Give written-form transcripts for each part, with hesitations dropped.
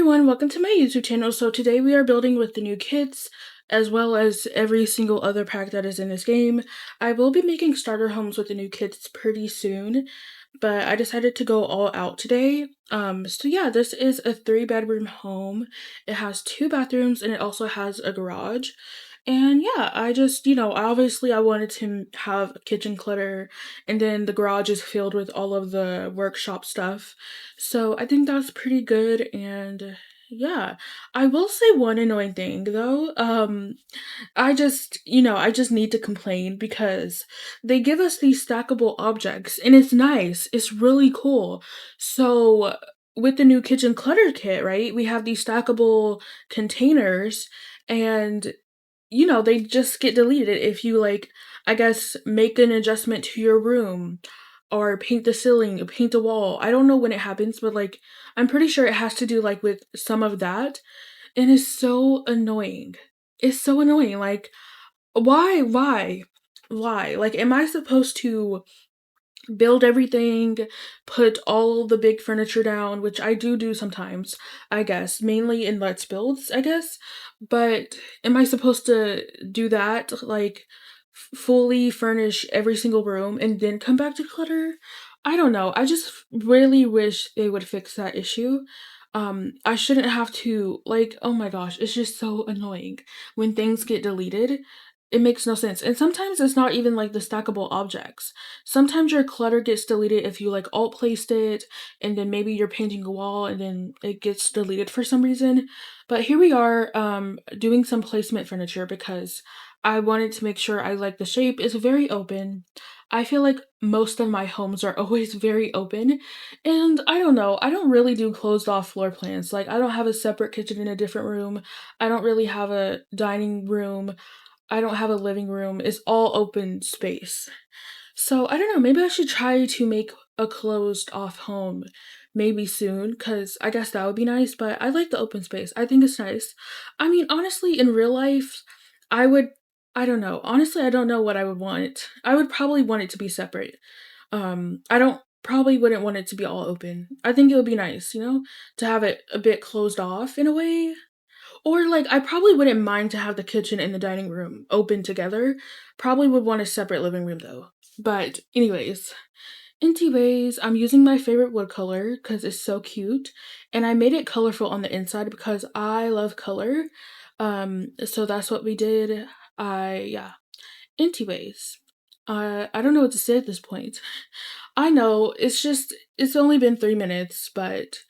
everyone, welcome to my YouTube channel. So today we are building with the new kits as well as every single other pack that is in this game. I will be making starter homes with the new kits pretty soon, but I decided to go all out today. So yeah, this is a 3-bedroom home. It has 2 bathrooms and it also has a garage. And yeah, I just, obviously I wanted to have a kitchen clutter, and then the garage is filled with all of the workshop stuff. So I think that's pretty good. And yeah, I will say one annoying thing though. I just need to complain because they give us these stackable objects and it's nice. It's really cool. So with the new kitchen clutter kit, right? We have these stackable containers, and they just get deleted if you, like, I guess, make an adjustment to your room or paint the ceiling, or paint the wall. I don't know when it happens, but like I'm pretty sure it has to do like with some of that, and it's so annoying. It's so annoying. Like, why? Like, am I supposed to build everything, put all the big furniture down, which I do sometimes, I guess, mainly in Let's Builds, I guess. But am I supposed to do that, like, fully furnish every single room and then come back to clutter? I don't know. I just really wish they would fix that issue. I shouldn't have to, like, oh my gosh, it's just so annoying when things get deleted. It makes no sense. And sometimes it's not even like the stackable objects. Sometimes your clutter gets deleted if you like alt placed it, and then maybe you're painting a wall and then it gets deleted for some reason. But here we are doing some placement furniture because I wanted to make sure I like the shape. It's very open. I feel like most of my homes are always very open, and I don't know, I don't really do closed off floor plans. Like, I don't have a separate kitchen in a different room. I don't really have a dining room. I don't have a living room. It's all open space. So I don't know, maybe I should try to make a closed off home maybe soon, because I guess that would be nice, but I like the open space. I think it's nice. I mean, honestly, in real life, I would, I don't know. Honestly, I don't know what I would want. I would probably want it to be separate. I don't probably wouldn't want it to be all open. I think it would be nice, to have it a bit closed off in a way. Or, like, I probably wouldn't mind to have the kitchen and the dining room open together. Probably would want a separate living room though. But anyways, I'm using my favorite wood color because it's so cute. And I made it colorful on the inside because I love color. So that's what we did. Yeah. Anyways, I don't know what to say at this point. I know, it's only been 3 minutes, but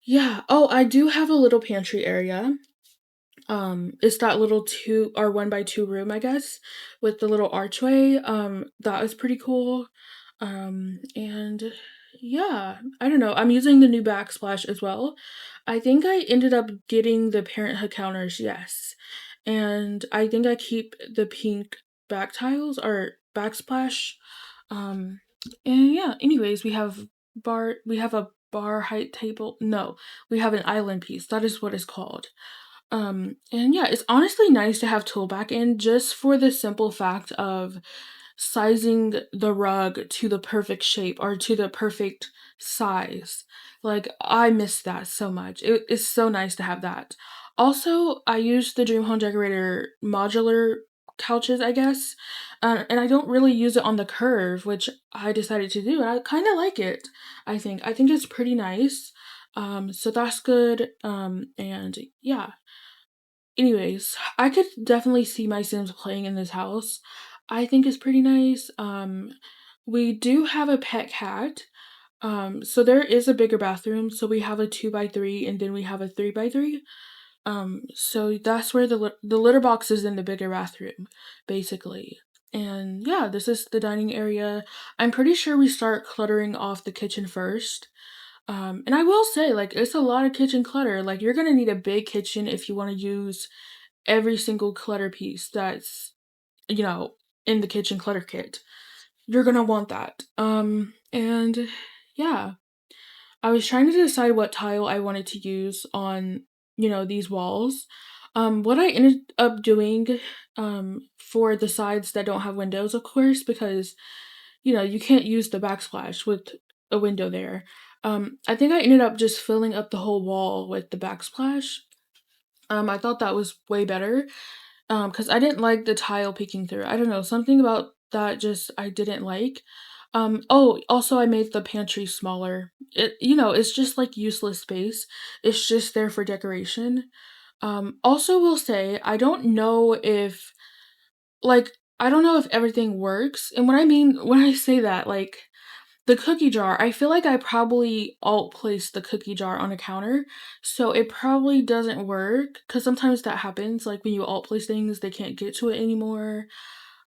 yeah. Oh, I do have a little pantry area. It's that little 2 or 1 by 2 room, I guess, with the little archway. That is pretty cool. And yeah, I don't know. I'm using the new backsplash as well. I think I ended up getting the parenthood counters, yes. And I think I keep the pink back tiles or backsplash. Um, and yeah, anyways, we have a bar height table. No, we have an island piece. That is what it's called. And yeah, it's honestly nice to have tool back in just for the simple fact of sizing the rug to the perfect shape or to the perfect size. Like, I miss that so much. It is so nice to have that. Also, I use the Dream Home Decorator modular couches, I guess, and I don't really use it on the curve, which I decided to do, and I kind of like it. I think it's pretty nice. So that's good. And yeah. Anyways, I could definitely see my Sims playing in this house. I think it's pretty nice. We do have a pet cat. So there is a bigger bathroom. So we have a 2 by 3, and then we have a 3 by 3. So that's where the litter box is in the bigger bathroom, basically. And yeah, this is the dining area. I'm pretty sure we start cluttering off the kitchen first. And I will say, like, it's a lot of kitchen clutter. Like, you're gonna need a big kitchen if you want to use every single clutter piece that's, you know, in the kitchen clutter kit. You're gonna want that. And yeah, I was trying to decide what tile I wanted to use on, these walls. What I ended up doing, for the sides that don't have windows, of course, because, you can't use the backsplash with a window there. I think I ended up just filling up the whole wall with the backsplash. I thought that was way better, because I didn't like the tile peeking through. I don't know, something about that just I didn't like. Oh, also I made the pantry smaller. It's just like useless space. It's just there for decoration. Also will say I don't know if like I don't know if everything works. And when I say that, like the cookie jar, I feel like I probably alt placed the cookie jar on a counter, so it probably doesn't work. Cause sometimes that happens, like, when you alt place things, they can't get to it anymore,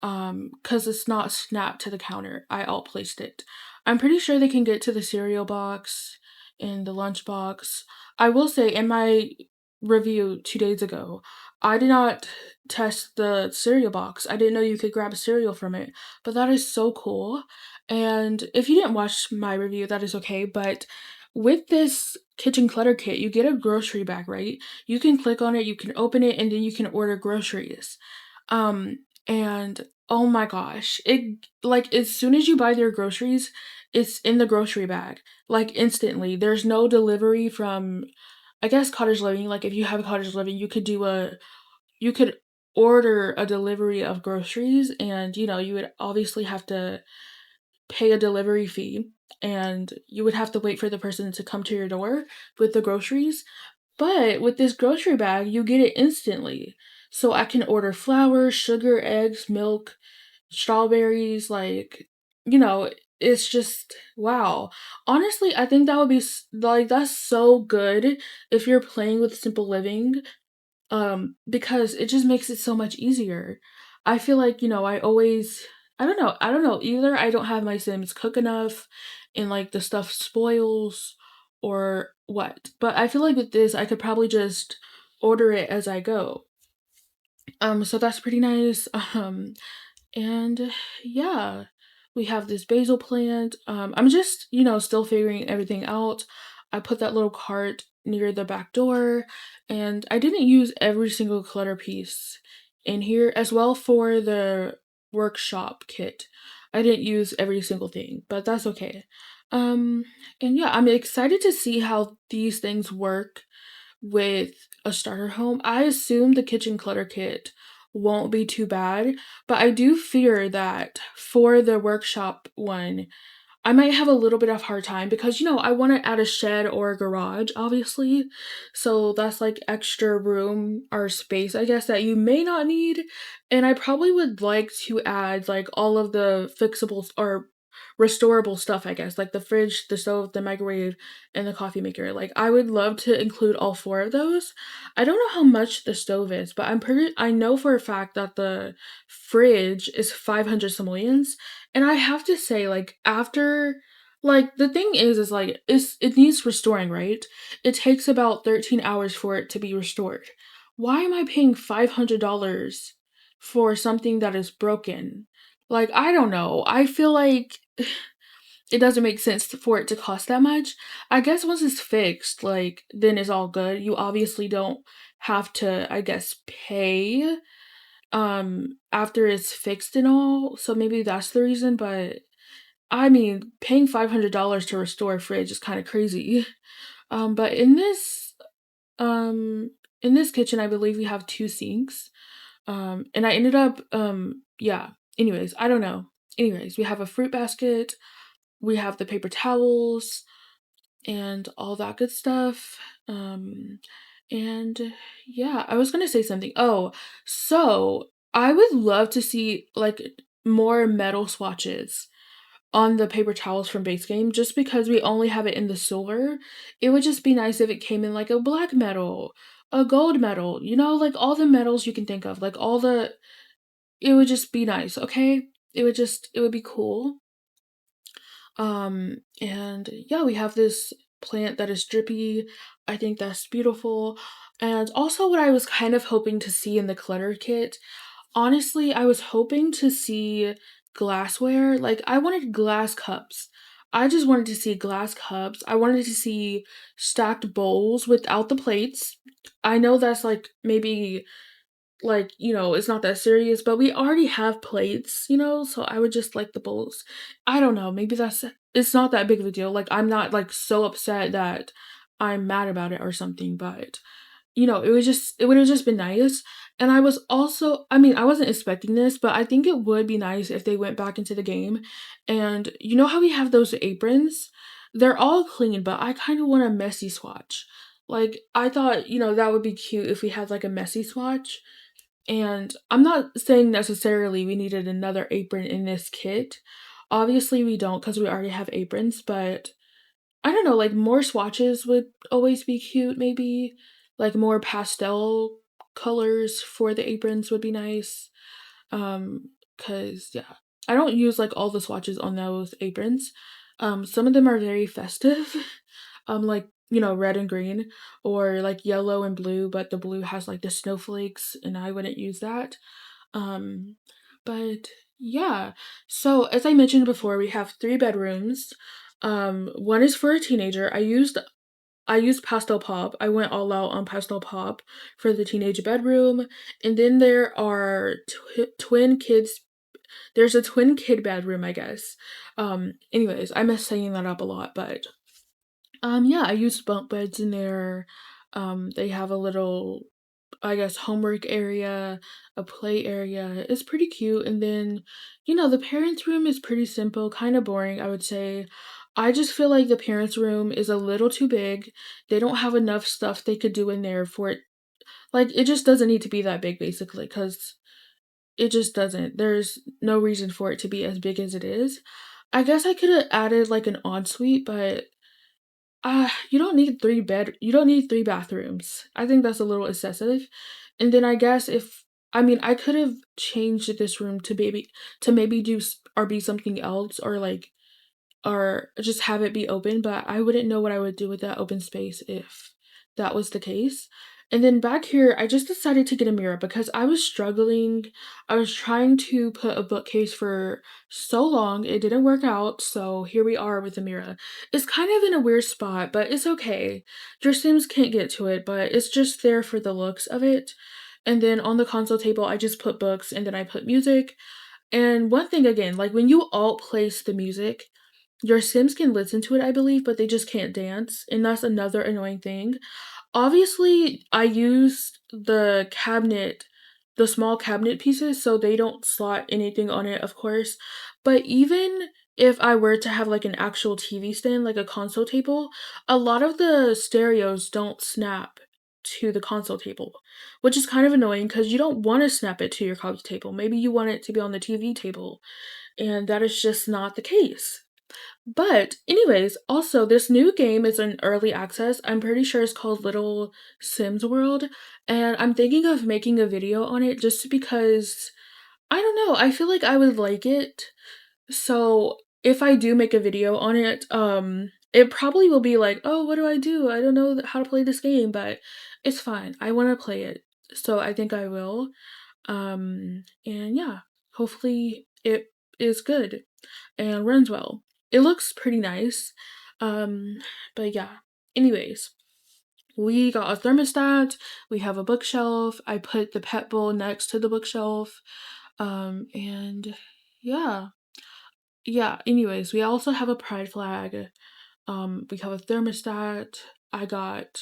cause it's not snapped to the counter. I alt placed it. I'm pretty sure they can get to the cereal box and the lunch box. I will say in my review 2 days ago, I did not test the cereal box. I didn't know you could grab a cereal from it, but that is so cool. And if you didn't watch my review, that is okay. But with this kitchen clutter kit, you get a grocery bag, right? You can click on it, you can open it, and then you can order groceries. And oh my gosh, it like as soon as you buy their groceries, it's in the grocery bag, like instantly. There's no delivery from, I guess, cottage living. Like if you have a cottage living, you could order a delivery of groceries, and you would obviously have to pay a delivery fee, and you would have to wait for the person to come to your door with the groceries. But with this grocery bag, you get it instantly. So I can order flour, sugar, eggs, milk, strawberries, like, you know, it's just wow. Honestly, I think that would be like that's so good if you're playing with simple living, because it just makes it so much easier. I feel like, I don't know, either I don't have my Sims cook enough and like the stuff spoils or what. But I feel like with this I could probably just order it as I go. So that's pretty nice. And yeah, we have this basil plant. I'm just, still figuring everything out. I put that little cart near the back door, and I didn't use every single clutter piece in here as well for the workshop kit. I didn't use every single thing, but that's okay. Um, and yeah, I'm excited to see how these things work with a starter home. I assume the kitchen clutter kit won't be too bad, but I do fear that for the workshop one, I might have a little bit of hard time because I want to add a shed or a garage, obviously. So that's like extra room or space, I guess, that you may not need. And I probably would like to add like all of the fixables or restorable stuff, I guess, like the fridge, the stove, the microwave, and the coffee maker. Like I would love to include all four of those. I don't know how much the stove is, but I know for a fact that the fridge is 500 simoleons. And I have to say, like, after, like, the thing is like, it needs restoring, right? It takes about 13 hours for it to be restored. Why am I paying $500 for something that is broken? Like, I don't know. I feel like it doesn't make sense for it to cost that much. I guess once it's fixed, like, then it's all good. You obviously don't have to, I guess, pay after it's fixed and all, so maybe that's the reason. But I mean, paying $500 to restore a fridge is kind of crazy. But um in this kitchen, I believe we have two sinks. And I ended up yeah, anyways, I don't know. Anyways, we have a fruit basket, we have the paper towels, and all that good stuff. And yeah, I was gonna say something. Oh, so I would love to see like more metal swatches on the paper towels from base game, just because we only have it in the silver. It would just be nice if it came in like a black metal, a gold metal, like all the metals you can think of, like it would just be nice, okay? It would be cool. And yeah, we have this plant that is drippy. I think that's beautiful. And also, what I was kind of hoping to see in the clutter kit, honestly, I was hoping to see glassware. Like, I wanted glass cups. I just wanted to see glass cups. I wanted to see stacked bowls without the plates. I know that's like maybe like, it's not that serious, but we already have plates, so I would just like the bowls. I don't know, maybe that's it's not that big of a deal. Like, I'm not, like, so upset that I'm mad about it or something, but, it would've just been nice, and I was also I mean, I wasn't expecting this, but I think it would be nice if they went back into the game, and you know how we have those aprons? They're all clean, but I kinda want a messy swatch. Like, I thought, that would be cute if we had, like, a messy swatch, and I'm not saying necessarily we needed another apron in this kit. Obviously, we don't not because we already have aprons, but I don't know, like, more swatches would always be cute, maybe. Like, more pastel colors for the aprons would be nice. Cause yeah, I don't use, like, all the swatches on those aprons. Some of them are very festive, like, red and green, or, like, yellow and blue, but the blue has, like, the snowflakes, and I wouldn't use that. Um, but yeah. So as I mentioned before, we have 3 bedrooms. One is for a teenager. I used Pastel Pop. I went all out on Pastel Pop for the teenage bedroom, and then there are twin kids. There's a twin kid bedroom, I guess. Anyways, I mess saying that up a lot, but yeah, I used bunk beds in there. They have a little, I guess, homework area, a play area. It's pretty cute. And then, the parents' room is pretty simple, kind of boring, I would say. I just feel like the parents' room is a little too big. They don't have enough stuff they could do in there for it. Like, it just doesn't need to be that big, basically, because it just doesn't. There's no reason for it to be as big as it is. I guess I could have added like an ensuite, but you don't need 3 bathrooms. I think that's a little excessive. And then I guess I could have changed this room to maybe or be something else, or just have it be open, but I wouldn't know what I would do with that open space if that was the case. And then back here, I just decided to get a mirror because I was struggling. I was trying to put a bookcase for so long, it didn't work out, so here we are with a mirror. It's kind of in a weird spot, but it's okay. Your Sims can't get to it, but it's just there for the looks of it. And then on the console table, I just put books and then I put music. And one thing again, like when you alt place the music, your Sims can listen to it, I believe, but they just can't dance, and that's another annoying thing. Obviously, I used the small cabinet pieces, so they don't slot anything on it, of course. But even if I were to have like an actual TV stand, like a console table, a lot of the stereos don't snap to the console table, which is kind of annoying because you don't want to snap it to your console table. Maybe you want it to be on the TV table, and that is just not the case. But anyways, also this new game is in early access. I'm pretty sure it's called Little Sims World, and I'm thinking of making a video on it just because I don't know, I feel like I would like it. So, if I do make a video on it, it probably will be like, "Oh, what do I do? I don't know how to play this game," but it's fine. I want to play it. So, I think I will. And yeah, hopefully it is good and runs well. It looks pretty nice. Um, but yeah. Anyways, we got a thermostat, we have a bookshelf. I put the pet bowl next to the bookshelf. And yeah. Yeah, anyways, we also have a pride flag. We have a thermostat. I got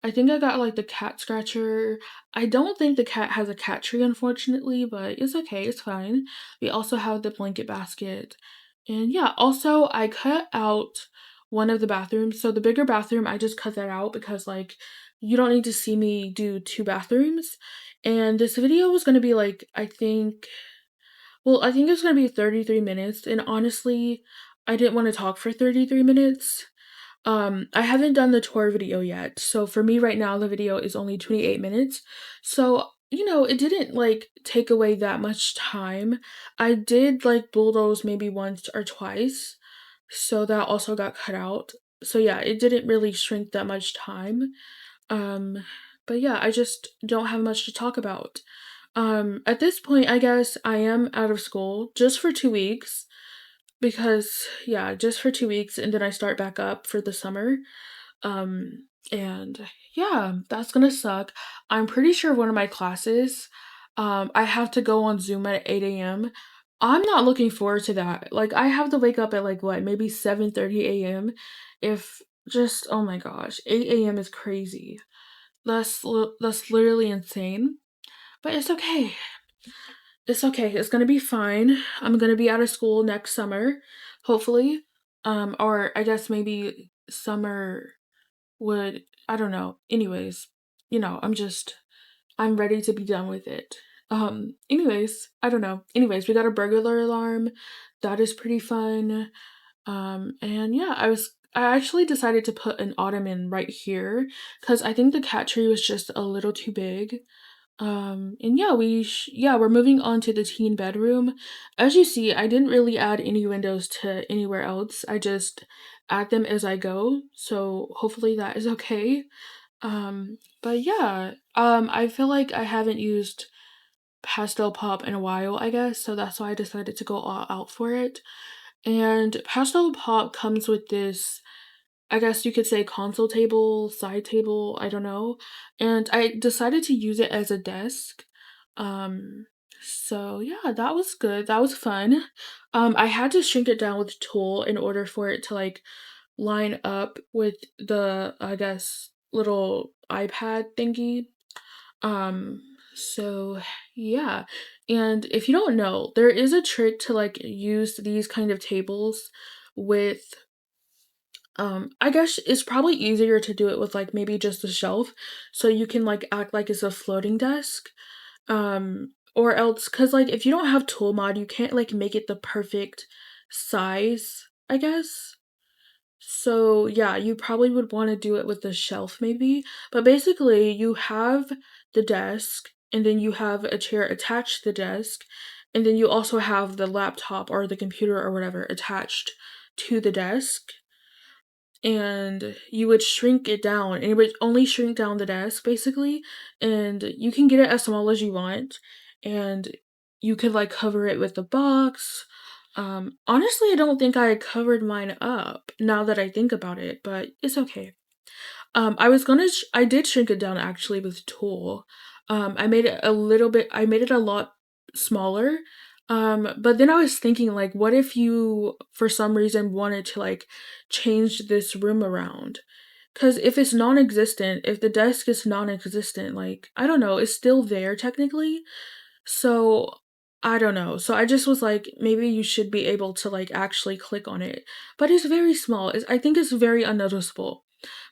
I think I got like the cat scratcher. I don't think the cat has a cat tree, unfortunately, but it's okay, it's fine. We also have the blanket basket. And yeah, also I cut out one of the bathrooms. So the bigger bathroom, I just cut that out because like you don't need to see me do 2 bathrooms. And this video was gonna be like, I think it's gonna be 33 minutes. And honestly, I didn't want to talk for 33 minutes. I haven't done the tour video yet, so for me right now, the video is only 28 minutes. So, it didn't like take away that much time. I did like bulldoze maybe once or twice, so that also got cut out. So yeah, it didn't really shrink that much time. Um, but yeah, I just don't have much to talk about. At this point, I guess I am out of school just for 2 weeks because yeah, just for 2 weeks, and then I start back up for the summer. And yeah, that's gonna suck. I'm pretty sure one of my classes, I have to go on Zoom at 8 a.m. I'm not looking forward to that. Like, I have to wake up at, like, what, maybe 7:30 AM? If just oh my gosh, 8 AM is crazy. That's literally insane, but it's okay. It's okay, it's gonna be fine. I'm gonna be out of school next summer, hopefully, or I guess maybe summer would I don't know. Anyways, I'm ready to be done with it. Anyways, I don't know. Anyways, we got a burglar alarm. That is pretty fun. And yeah, I actually decided to put an ottoman right here because I think the cat tree was just a little too big. And yeah, we're moving on to the teen bedroom. As you see, I didn't really add any windows to anywhere else. I just add them as I go. So hopefully that is okay. But yeah, I feel like I haven't used pastel pop in a while, I guess, so that's why I decided to go all out for it. And pastel pop comes with this, I guess you could say, console table, side table, I don't know. And I decided to use it as a desk. Um, so yeah, that was good. That was fun. I had to shrink it down with tulle in order for it to like line up with the, I guess, little iPad thingy. Um, so yeah. And if you don't know, there is a trick to like use these kind of tables with I guess it's probably easier to do it with like maybe just a shelf so you can like act like it's a floating desk. Or else cuz like if you don't have tool mod, you can't like make it the perfect size, I guess. So, yeah, you probably would wanna do it with a shelf maybe, but basically, you have the desk, and then you have a chair attached to the desk, and then you also have the laptop or the computer or whatever attached to the desk, and you would shrink it down, and it would only shrink down the desk, basically, and you can get it as small as you want, and you could, like, cover it with a box. Honestly, I don't think I covered mine up, now that I think about it, but it's okay. I did shrink it down actually with tulle. I made it a lot smaller. But then I was thinking like what if you for some reason wanted to like change this room around? Cuz if it's non-existent, if the desk is non-existent, like I don't know, it's still there technically. So I don't know. So I just was like maybe you should be able to like actually click on it. But it's very small. I think it's very unnoticeable.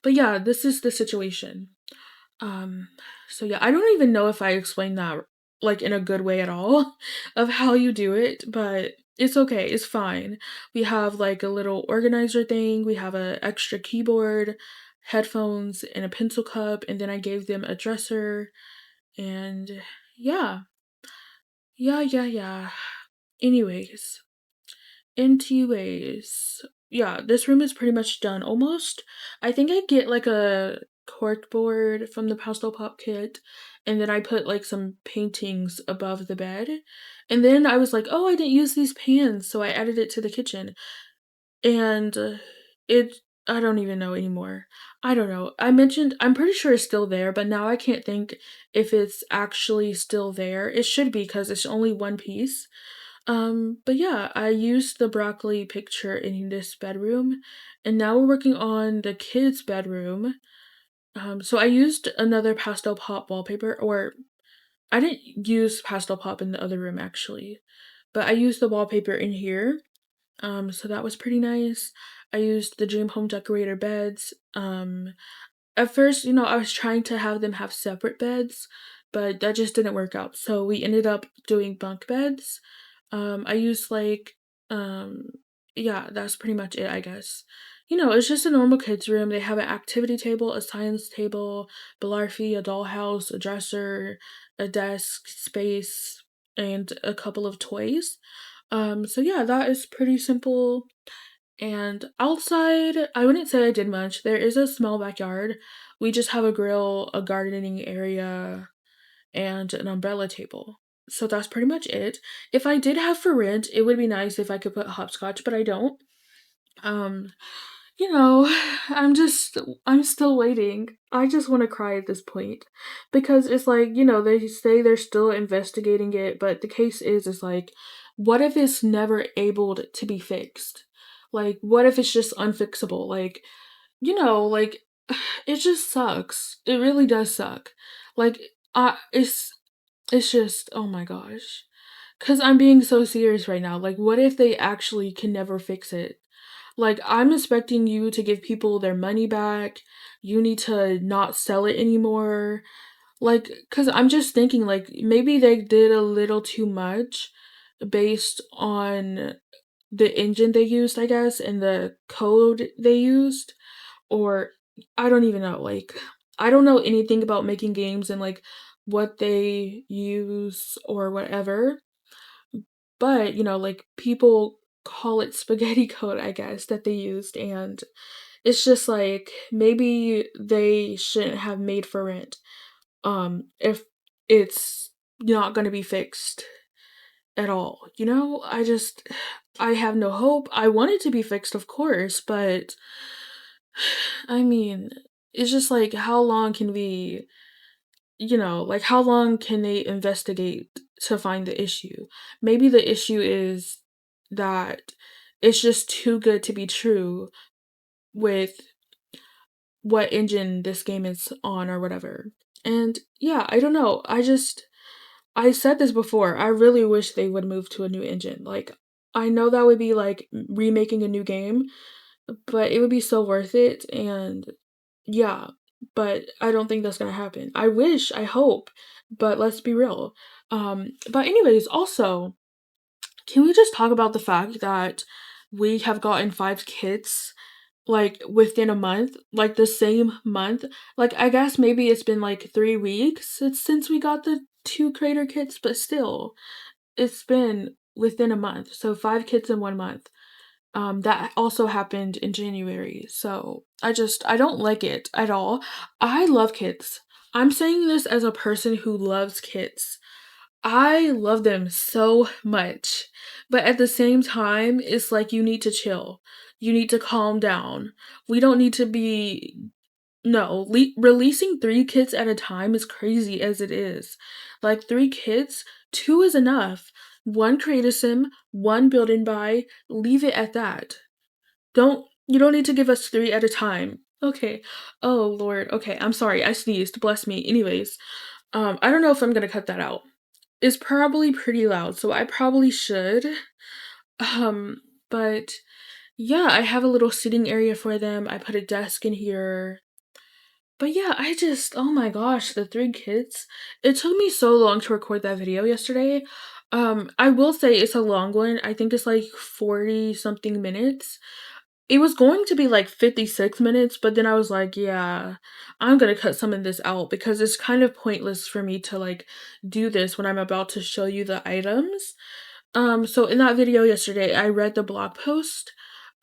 But yeah, this is the situation. Um, so yeah, I don't even know if I explained that like in a good way at all of how you do it, but it's okay, it's fine. We have like a little organizer thing, we have a extra keyboard, headphones, and a pencil cup, and then I gave them a dresser, and yeah, yeah. Anyways, anyways, yeah, this room is pretty much done almost. I think I get like a cork board from the pastel pop kit, and then I put like some paintings above the bed. And then I was like, oh, I didn't use these pans, so I added it to the kitchen. And it, I don't even know anymore. I don't know. I'm pretty sure it's still there, but now I can't think if it's actually still there. It should be because it's only one piece. But yeah, I used the broccoli picture in this bedroom, and now we're working on the kids' bedroom. So I used another pastel pop wallpaper, or I didn't use pastel pop in the other room actually, but I used the wallpaper in here. So that was pretty nice. I used the Dream Home Decorator beds. At first, I was trying to have them have separate beds, but that just didn't work out. So we ended up doing bunk beds. I used like, um, yeah, that's pretty much it, I guess. It's just a normal kids' room. They have an activity table, a science table, Balarfi, a dollhouse, a dresser, a desk space, and a couple of toys. So yeah, that is pretty simple. And outside, I wouldn't say I did much. There is a small backyard. We just have a grill, a gardening area, and an umbrella table. So that's pretty much it. If I did have for rent, it would be nice if I could put hopscotch, but I don't. Um, you know, I'm still waiting. I just want to cry at this point because it's like, they say they're still investigating it, but the case is like what if it's never able to be fixed? Like, what if it's just unfixable? Like, like, it just sucks. It really does suck. Like, it's just, oh my gosh. Because I'm being so serious right now. Like, what if they actually can never fix it? Like, I'm expecting you to give people their money back. You need to not sell it anymore. Like, because I'm just thinking, like, maybe they did a little too much based on the engine they used, I guess, and the code they used. Or I don't even know. Like, I don't know anything about making games and, like, what they use or whatever. But, like, people call it spaghetti code, I guess, that they used. And it's just like, maybe they shouldn't have made for rent if it's not going to be fixed at all. I have no hope. I want it to be fixed, of course, but I mean, it's just like, how long can we, like, how long can they investigate to find the issue? Maybe the issue is that it's just too good to be true with what engine this game is on or whatever. And yeah, I don't know. I said this before. I really wish they would move to a new engine. Like, I know that would be like remaking a new game, but it would be so worth it. And yeah, but I don't think that's gonna happen. I wish, I hope, but let's be real. But anyways, also, can we just talk about the fact that we have gotten 5 kits like within a month, like the same month? Like, I guess maybe it's been like 3 weeks since we got the 2 creator kits, but still, it's been within a month. So 5 kits in 1 month. That also happened in January. So I don't like it at all. I love kits. I'm saying this as a person who loves kits. I love them so much. But at the same time, it's like, you need to chill. You need to calm down. We don't need to be, no, releasing 3 kits at a time is crazy as it is. Like, 3 kits, 2 is enough. One create a sim, one build and buy, leave it at that. You don't need to give us 3 at a time. Okay. Oh Lord. Okay, I'm sorry. I sneezed. Bless me. Anyways, I don't know if I'm gonna cut that out. It's probably pretty loud, so I probably should. Um, but yeah, I have a little sitting area for them. I put a desk in here. But yeah, oh my gosh, the 3 kids. It took me so long to record that video yesterday. I will say it's a long one. I think it's like 40 something minutes. It was going to be like 56 minutes, but then I was like, yeah, I'm gonna cut some of this out because it's kind of pointless for me to like do this when I'm about to show you the items. So in that video yesterday, I read the blog post.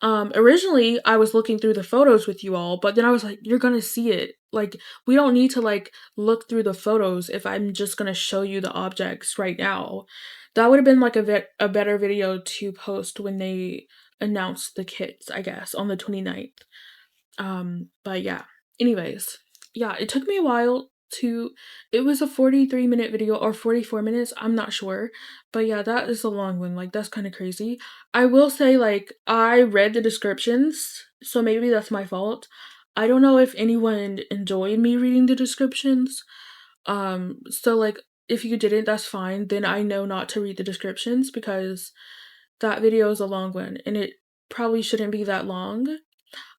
Originally I was looking through the photos with you all, but then I was like, you're gonna see it. Like, we don't need to like look through the photos if I'm just gonna show you the objects right now. That would have been like a better video to post when they announced the kits, I guess, on the 29th. But yeah. Anyways, yeah, it took me a while to it was a 43-minute video or 44 minutes, I'm not sure. But yeah, that is a long one. Like, that's kind of crazy. I will say, like, I read the descriptions, so maybe that's my fault. I don't know if anyone enjoyed me reading the descriptions. So like, if you didn't, that's fine. Then I know not to read the descriptions because that video is a long one and it probably shouldn't be that long.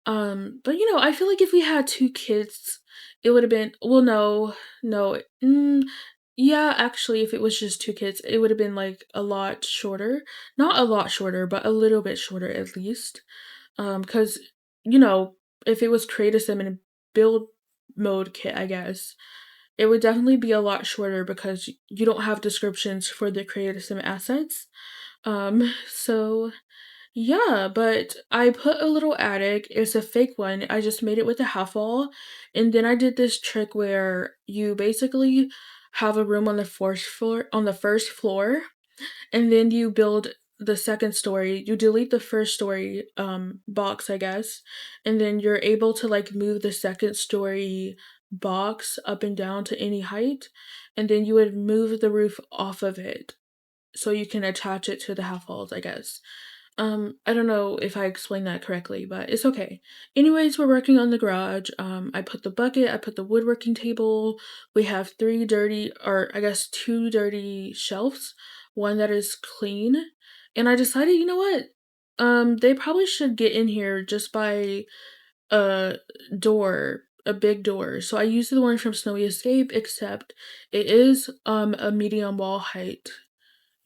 But I feel like if we had 2 kids, it would have been, well, no, yeah, actually, if it was just 2 kids, it would have been like a lot shorter. Not a lot shorter, but a little bit shorter at least. Because, you know, if it was create a sim and build mode kit, I guess, it would definitely be a lot shorter because you don't have descriptions for the create a sim assets. So yeah, but I put a little attic. It's a fake one. I just made it with a half wall. And then I did this trick where you basically have a room on the first floor, and then you build the second story. You delete the first story box, I guess, and then you're able to like move the second story box up and down to any height, and then you would move the roof off of it. so you can attach it to the half walls, I guess. I don't know if I explained that correctly, but it's okay. Anyways, we're working on the garage. I put the bucket, I put the woodworking table. We have three dirty, or I guess two dirty shelves, one that is clean. And I decided, you know what? They probably should get in here just by a door, a big door. So I used the one from Snowy Escape, except it is a medium wall height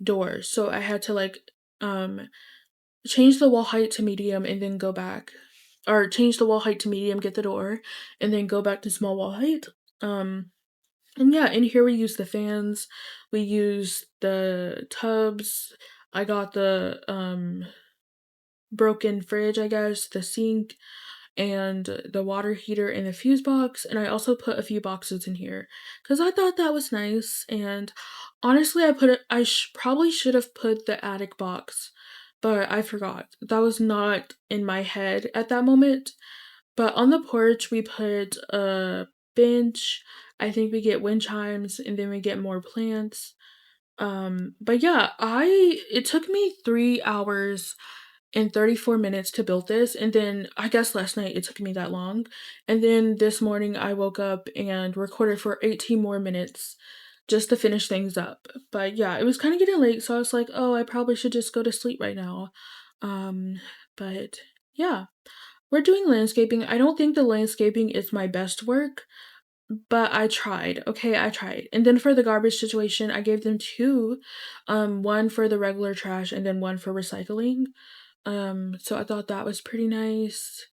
door. So I had to like um change the wall height to medium and then go back, or change the wall height to medium, get the door, and then go back to small wall height. Um, and yeah, in here we use the fans, we use the tubs. I got the broken fridge, I guess, the sink, and the water heater and the fuse box, and I also put a few boxes in here because I thought that was nice. And honestly, probably should have put the attic box, but I forgot. That was not in my head at that moment. But on the porch, we put a bench. I think we get wind chimes, and then we get more plants. But yeah, I it took me 3 hours and 34 minutes to build this, and then I guess last night it took me that long, and then this morning I woke up and recorded for 18 more minutes just to finish things up. But yeah, it was kind of getting late, so I was like, oh, I probably should just go to sleep right now. um but yeah, we're doing landscaping. I don't think the landscaping is my best work, but I tried. Okay, I tried. And then for the garbage situation, I gave them two, one for the regular trash and then one for recycling. So I thought that was pretty nice.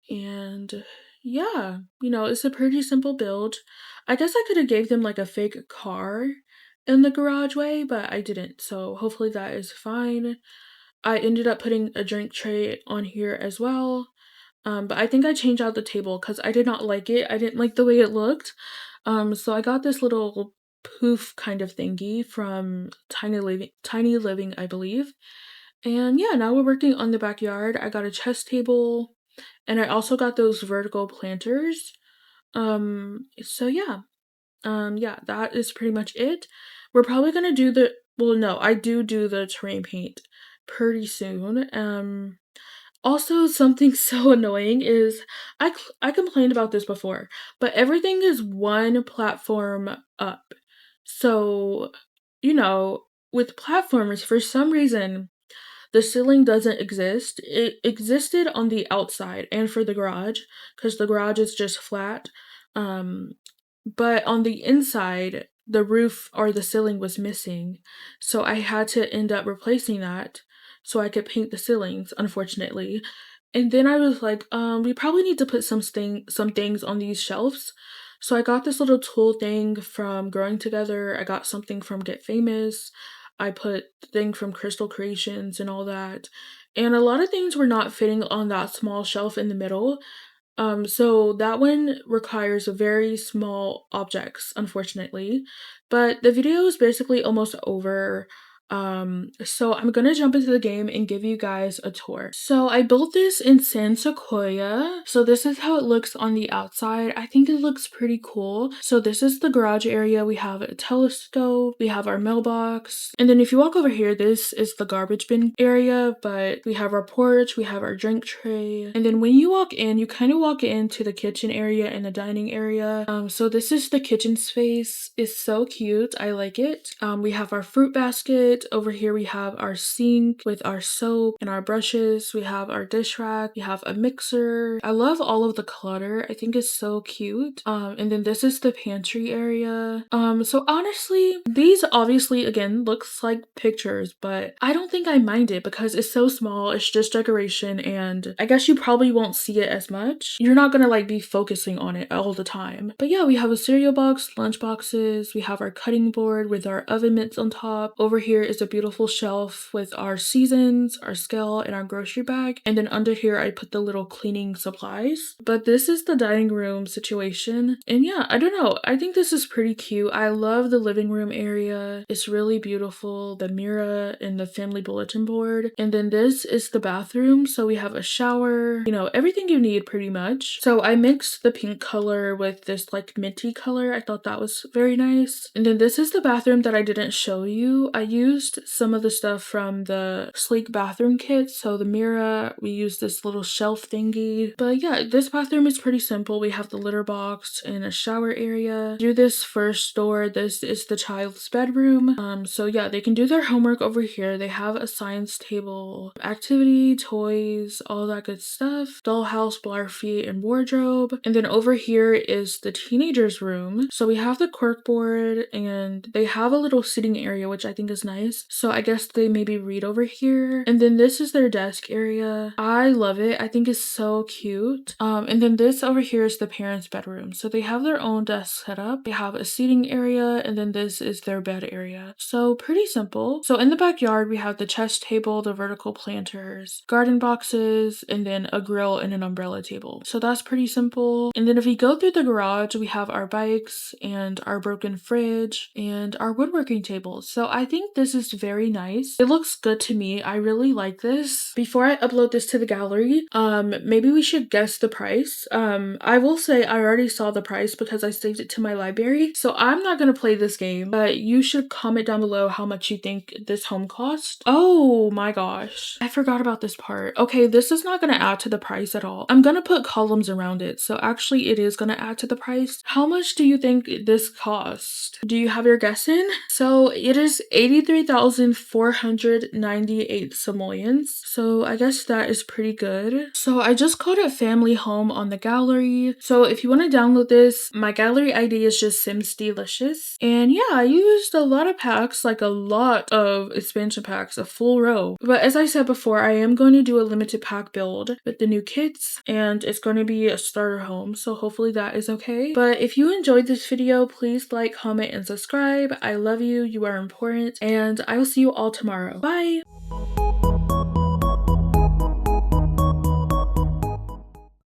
And yeah, it's a pretty simple build. I guess I could have gave them like a fake car in the garage way, but I didn't. So hopefully that is fine. I ended up putting a drink tray on here as well. But I think I changed out the table because I did not like it. I didn't like the way it looked. So I got this little poof kind of thingy from Tiny Living, I believe. And yeah, now we're working on the backyard. I got a chess table, and I also got those vertical planters. So yeah, that is pretty much it. We're probably gonna do well, no, I do the terrain paint pretty soon. Also, something so annoying is I complained about this before, but everything is one platform up. So, you know, with platformers, for some reason, the ceiling doesn't exist. It existed on the outside and for the garage, because the garage is just flat. Um, but on the inside, the roof or the ceiling was missing. So I had to end up replacing that so I could paint the ceilings, unfortunately. And then I was like, we probably need to put some things on these shelves. So I got this little tool thing from Growing Together. I got something from Get Famous. I put the thing from Crystal Creations and all that. And a lot of things were not fitting on that small shelf in the middle. So that one requires very small objects, unfortunately. But the video is basically almost over. So I'm gonna jump into the game and give you guys a tour. So I built this in San Sequoia. So this is how it looks on the outside. I think it looks pretty cool. So this is the garage area. We have a telescope, we have our mailbox, and then if you walk over here, this is the garbage bin area, but we have our porch, we have our drink tray, and then when you walk in, you kind of walk into the kitchen area and the dining area. So this is the kitchen space. It's so cute. I like it. We have our fruit basket. Over here we have our sink with our soap and our brushes. We have our dish rack. We have a mixer. I love all of the clutter. I think it's so cute. And then this is the pantry area. So honestly, these obviously again looks like pictures, but I don't think I mind it because it's so small. It's just decoration, and I guess you probably won't see it as much. You're not gonna like be focusing on it all the time. But yeah, we have a cereal box, lunch boxes. We have our cutting board with our oven mitts on top. Over here is a beautiful shelf with our seasons, our scale, and our grocery bag. And then under here, I put the little cleaning supplies. But this is the dining room situation. And yeah, I don't know. I think this is pretty cute. I love the living room area. It's really beautiful. The mirror and the family bulletin board. And then this is the bathroom. So we have a shower, everything you need pretty much. So I mixed the pink color with this like minty color. I thought that was very nice. And then this is the bathroom that I didn't show you. I used used some of the stuff from the sleek bathroom kit. So the mirror, we used this little shelf thingy. But yeah, this bathroom is pretty simple. We have the litter box and a shower area. Through this first door, this is the child's bedroom. So yeah, they can do their homework over here. They have a science table, activity, toys, all that good stuff. Dollhouse, bar feet, and wardrobe. And then over here is the teenager's room. So we have the cork board and they have a little sitting area, which I think is nice. So I guess they maybe read over here. And then this is their desk area. I love it. I think it's so cute. And then this over here is the parents' bedroom. So they have their own desk set up. They have a seating area and then this is their bed area. So pretty simple. So in the backyard, we have the chess table, the vertical planters, garden boxes, and then a grill and an umbrella table. So that's pretty simple. And then if we go through the garage, we have our bikes and our broken fridge and our woodworking table. So I think this is very nice. It looks good to me. I really like this. Before I upload this to the gallery, maybe we should guess the price. I will say I already saw the price because I saved it to my library. So I'm not gonna play this game, but you should comment down below how much you think this home cost. Oh my gosh, I forgot about this part. Okay, this is not gonna add to the price at all. I'm gonna put columns around it, so actually it is gonna add to the price. How much do you think this cost? Do you have your guess in? So it is 83,498 simoleons. So I guess that is pretty good. So I just called it family home on the gallery. So if you want to download this, my gallery ID is just simsdeelicious. And yeah, I used a lot of packs, like a lot of expansion packs, a full row. But as I said before, I am going to do a limited pack build with the new kits and it's going to be a starter home. So hopefully that is okay. But if you enjoyed this video, please like, comment, and subscribe. I love you. You are important. And I will see you all tomorrow. Bye!